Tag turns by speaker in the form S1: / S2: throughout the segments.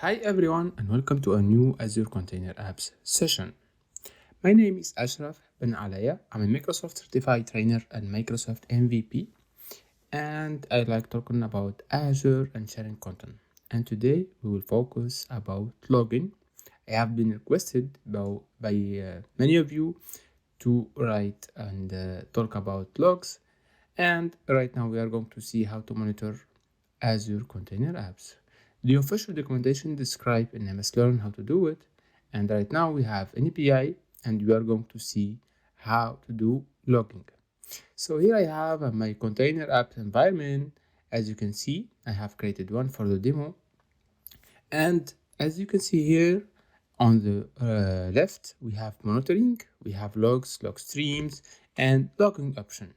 S1: Hi everyone and welcome to a new Azure Container Apps session. My name is Ashraf Ben Alaya. I'm a Microsoft certified trainer and Microsoft MVP, and I like talking about Azure and sharing content. And today we will focus about logging. I have been requested by many of you to write and talk about logs, and right now we are going to see how to monitor Azure Container Apps. The official documentation describes in MS Learn how to do it, and right now we have an API and we are going to see how to do logging. So here I have my container app environment. As you can see, I have created one for the demo, and as you can see here on the left, we have monitoring, we have logs, log streams, and logging option.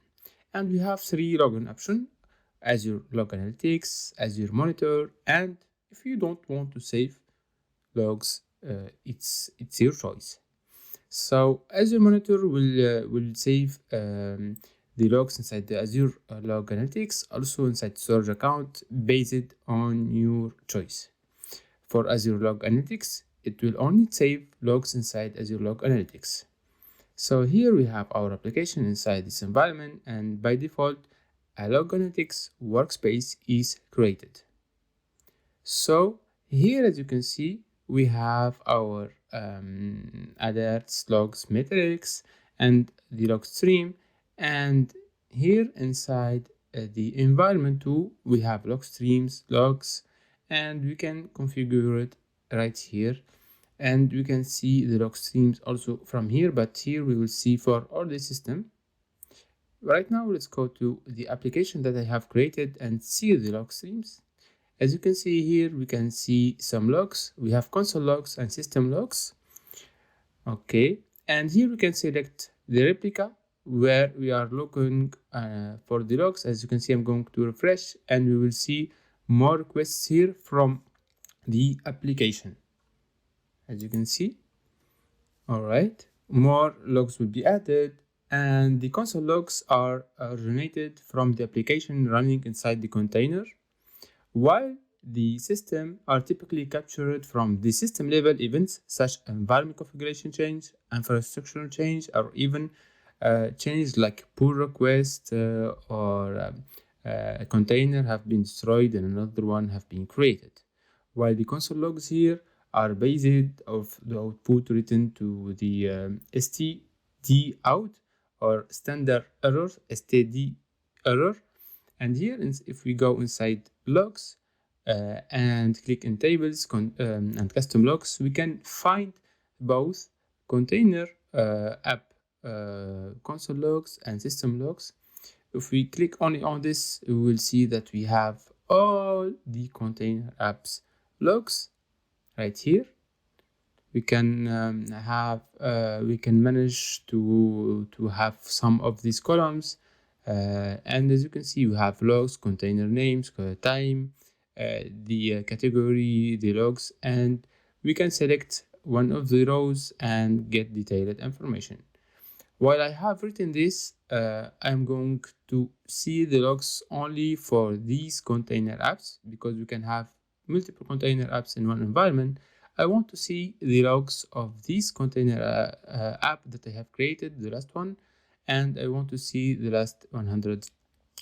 S1: And we have three logging options: Azure Log Analytics, Azure Monitor, and if you don't want to save logs, it's your choice. So Azure Monitor will save the logs inside the Azure Log Analytics, also inside storage account based on your choice. For Azure Log Analytics, it will only save logs inside Azure Log Analytics. So here we have our application inside this environment, and by default, a Log Analytics workspace is created. So here, as you can see, we have our alerts, logs, metrics, and the log stream. And here inside the environment too, we have log streams, logs, and we can configure it right here. And we can see the log streams also from here, but here we will see for all the system. Right now, let's go to the application that I have created and see the log streams. As you can see here, we can see some logs. We have console logs and system logs. Okay, and here we can select the replica where we are looking for the logs. As you can see, I'm going to refresh and we will see more requests here from the application. As you can see, all right, more logs will be added, and the console logs are originated from the application running inside the container, while the system are typically captured from the system level events such as environment configuration change, infrastructure change, or even change like pull request or a container have been destroyed and another one have been created. While the console logs here are based of the output written to the std out or standard error, std error. And here, if we go inside logs and click in tables and custom logs, we can find both container app console logs and system logs. If we click only on this, we will see that we have all the container apps logs right here. We can we can manage to have some of these columns, and as you can see, you have logs, container names, time, the category, the logs, and we can select one of the rows and get detailed information. While I have written this, I'm going to see the logs only for these container apps because we can have multiple container apps in one environment. I want to see the logs of this container app that I have created, the last one, and I want to see the last 100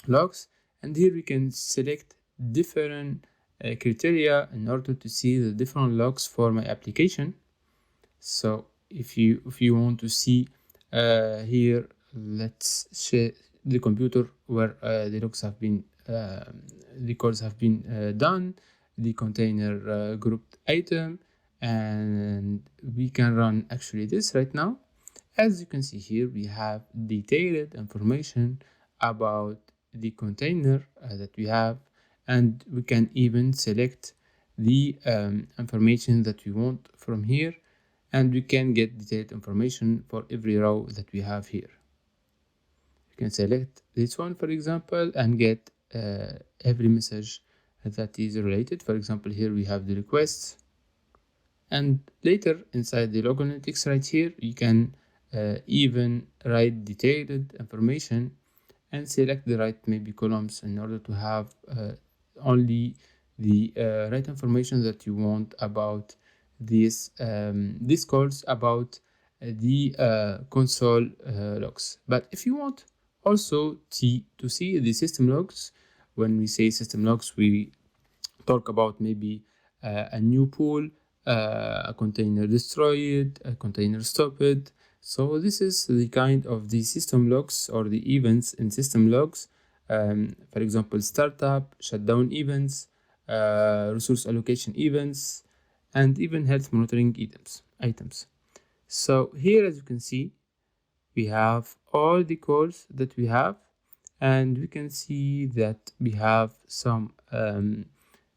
S1: logs. And here we can select different criteria in order to see the different logs for my application. So if you want to see here, let's share the computer where the logs have been the calls have been done, the container grouped item, and we can run actually this right now. As you can see here, we have detailed information about the container that we have, and we can even select the information that we want from here, and we can get detailed information for every row that we have here. You can select this one, for example, and get every message that is related. For example, here we have the requests, and later inside the log analytics right here, you can even write detailed information and select the right maybe columns in order to have only the right information that you want about these calls about the console logs. But if you want also to see the system logs, when we say system logs, we talk about maybe a new pool, a container destroyed, a container stopped. So this is the kind of the system logs or the events in system logs. For example, startup, shutdown events, resource allocation events, and even health monitoring items. So here, as you can see, we have all the calls that we have, and we can see that we have some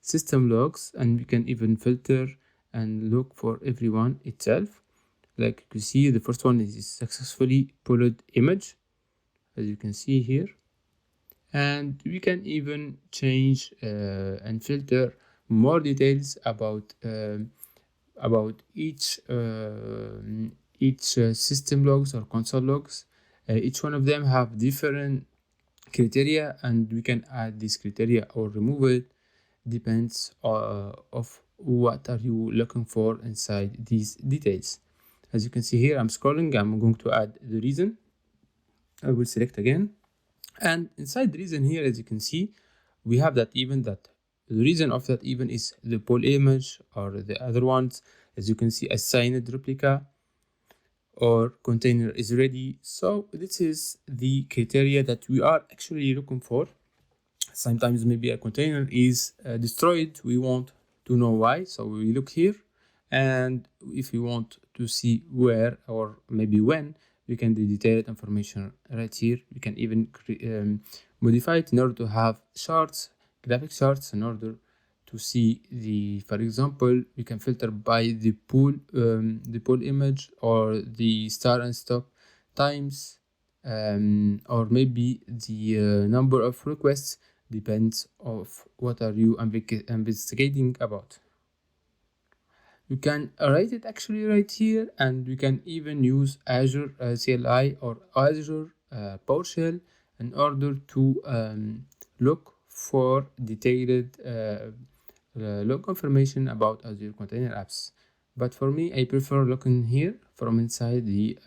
S1: system logs, and we can even filter and look for everyone itself. Like you see, the first one is successfully pulled image, as you can see here, and we can even change and filter more details about each system logs or console logs. Each one of them have different criteria, and we can add this criteria or remove it, depends of what are you looking for inside these details. As you can see here, I'm scrolling, I'm going to add the reason. I will select again, and inside the reason here, as you can see, we have that event, that the reason of that event is the poll image, or the other ones, as you can see, assigned replica or container is ready. So this is the criteria that we are actually looking for. Sometimes maybe a container is destroyed, we want to know why, so we look here, and if we want to see where or maybe when, we can do detailed information right here. We can even modify it in order to have charts, graphic charts, in order to see the, for example, we can filter by the pool image, or the start and stop times, or maybe the number of requests, depends of what are you investigating about. You can write it actually right here, and we can even use Azure CLI or Azure PowerShell in order to look for detailed log information about Azure Container Apps. But for me, I prefer looking here from inside the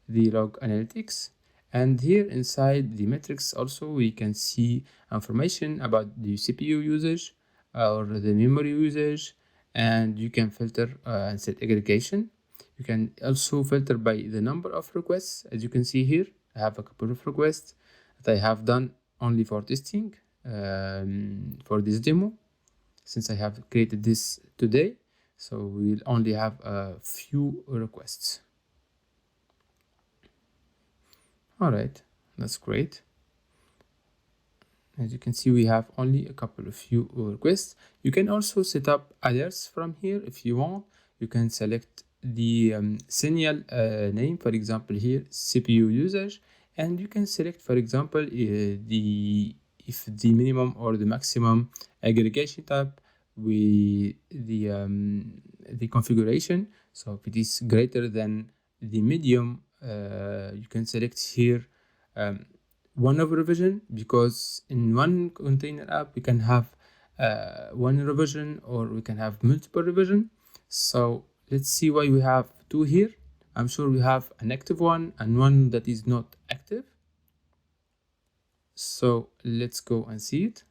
S1: log analytics. And here inside the metrics also, we can see information about the CPU usage or the memory usage, and you can filter and set aggregation. You can also filter by the number of requests. As you can see here, I have a couple of requests that I have done only for testing for this demo, since I have created this today. So we'll only have a few requests. All right, that's great. As you can see, we have only a couple of few requests. You can also set up alerts from here if you want. You can select the signal name, for example here, CPU usage, and you can select, for example, if the minimum or the maximum aggregation type with the configuration. So if it is greater than the medium, you can select here one of revision, because in one container app we can have one revision, or we can have multiple revision. So let's see why we have two here. I'm sure we have an active one and one that is not active. So let's go and see it.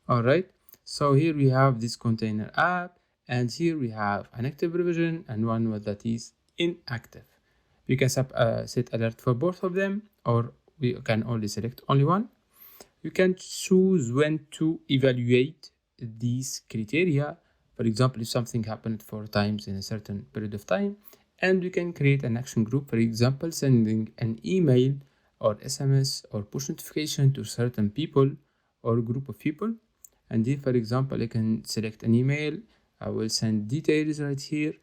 S1: All right, so here we have this container app, and here we have an active revision and one that is inactive. We can set alert for both of them, or we can only select only one. You can choose when to evaluate these criteria. For example, if something happened 4 times in a certain period of time, and we can create an action group, for example, sending an email or SMS or push notification to certain people or group of people. And if, for example, I can select an email, I will send details right here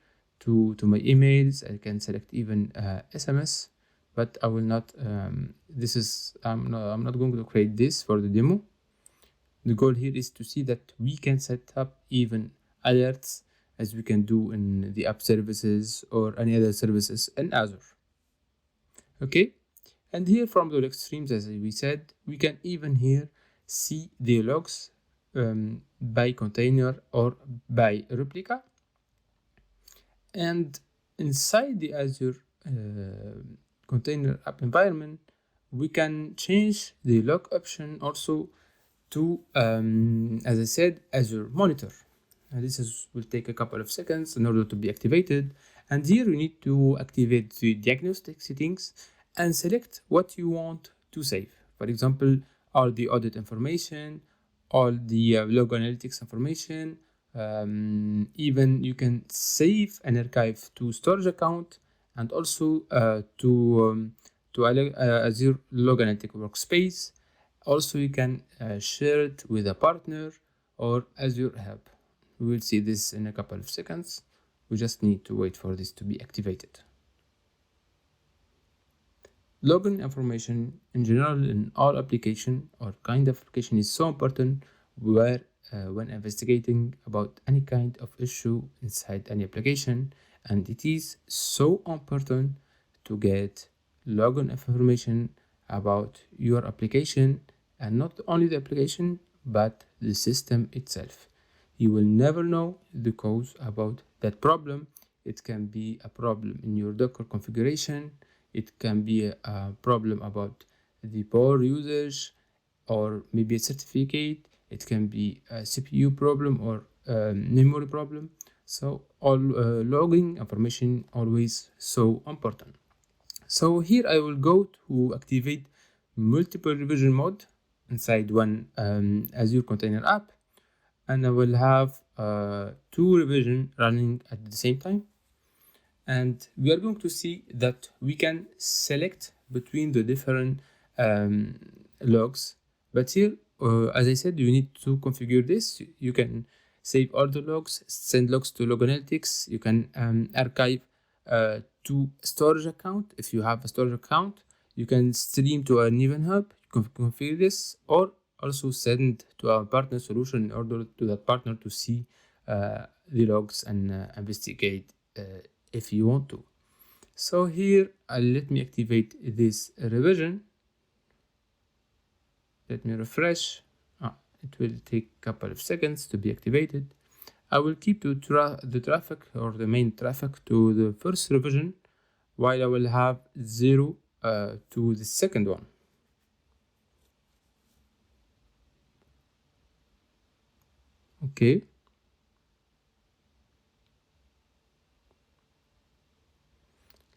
S1: to my emails. I can select even SMS, but I will not, I'm not going to create this for the demo. The goal here is to see that we can set up even alerts, as we can do in the app services or any other services in Azure. Okay, and here from the log streams, as we said, we can even here see the logs by container or by replica. And inside the Azure Container App environment, we can change the log option also to, as I said, Azure Monitor. And will take a couple of seconds in order to be activated. And here you need to activate the diagnostic settings and select what you want to save. For example, all the audit information, all the log analytics information. Even you can save an archive to storage account and also to Azure Log Analytics workspace. Also, you can share it with a partner or Azure Hub. We will see this in a couple of seconds. We just need to wait for this to be activated. Login information in general in all application or kind of application is so important where when investigating about any kind of issue inside any application, and it is so important to get login information about your application, and not only the application but the system itself. You will never know the cause about that problem. It can be a problem in your Docker configuration. It can be a problem about the power usage or maybe a certificate. It can be a CPU problem or memory problem. So all logging information always so important. So here I will go to activate multiple revision mode inside one Azure Container App, and I will have two revision running at the same time. And we are going to see that we can select between the different logs. But here, as I said, you need to configure this. You can save all the logs, send logs to Log Analytics. You can archive to storage account. If you have a storage account, you can stream to an event hub. You can configure this, or also send to our partner solution in order to that partner to see the logs and investigate if you want to. So here, let me activate this revision. Let me refresh. It will take a couple of seconds to be activated. I will keep the traffic or the main traffic to the first revision, while I will have 0 to the second one. Okay.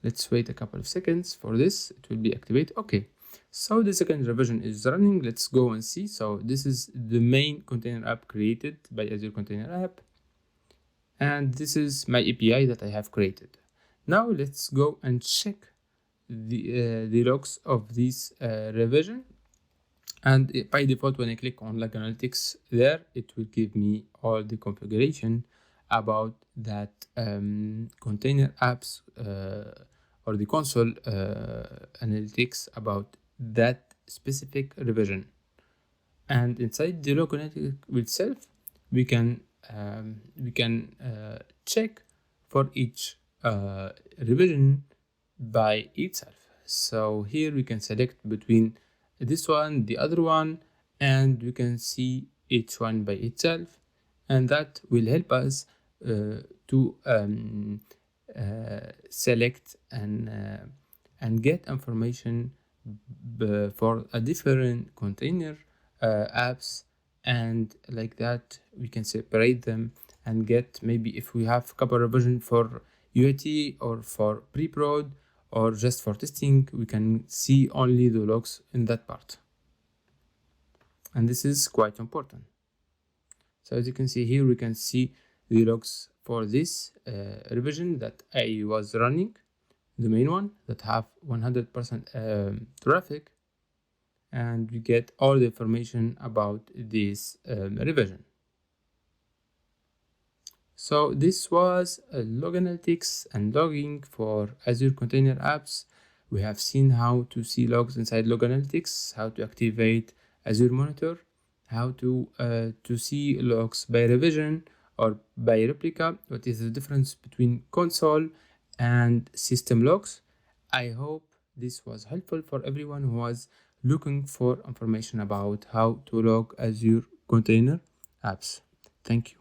S1: Let's wait a couple of seconds for this. It will be activated. Okay. So the second revision is running. Let's go and see. So this is the main container app created by Azure Container App. And this is my API that I have created. Now let's go and check the logs of this revision. And by default, when I click on Log Analytics there, it will give me all the configuration about that container apps or the console analytics about that specific revision. And inside the Log Analytics itself, we can check for each revision by itself. So here we can select between this one, the other one, and we can see each one by itself, and that will help us to select and get information for a different container apps, and like that we can separate them and get, maybe if we have a couple revision for UAT or for pre-prod or just for testing, we can see only the logs in that part. And this is quite important. So as you can see here, we can see the logs for this revision that I was running, the main one that have 100% traffic, and we get all the information about this revision. So this was log analytics and logging for Azure Container Apps. We have seen how to see logs inside Log Analytics, how to activate Azure Monitor, how to see logs by revision or by replica, what is the difference between console and system logs. I hope this was helpful for everyone who was looking for information about how to log Azure Container Apps. Thank you.